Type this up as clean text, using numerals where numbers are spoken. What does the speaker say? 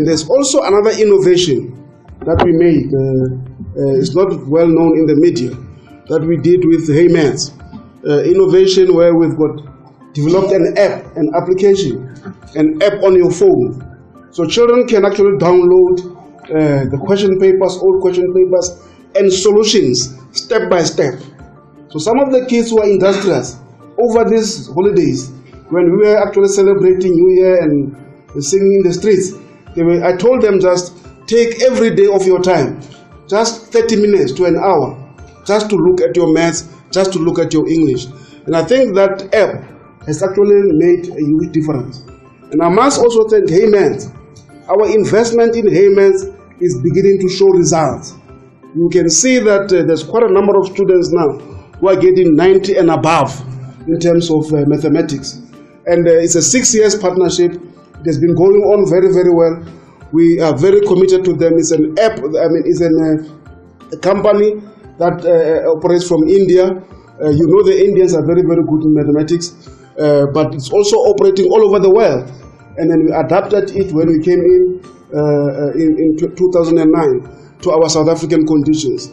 And there's also another innovation that we made. It's not well known in the media, that we did with MEC. Innovation where we've developed an app, an application, an app on your phone. So children can actually download the question papers, old question papers, and solutions step by step. So some of the kids who are industrious over these holidays, when we were actually celebrating New Year and singing in the streets, I told them, just take every day of your time, just 30 minutes to an hour, just to look at your maths, just to look at your English. And I think that app has actually made a huge difference. And I must also thank MEC. Our investment in MEC is beginning to show results. You can see that there's quite a number of students now who are getting 90 and above in terms of mathematics. And it's a 6 years partnership. It has been going on very, very well. We are very committed to them. It's an app, it's a company that operates from India. You know the Indians are very, very good in mathematics, but it's also operating all over the world. And then we adapted it when we came in 2009 to our South African conditions.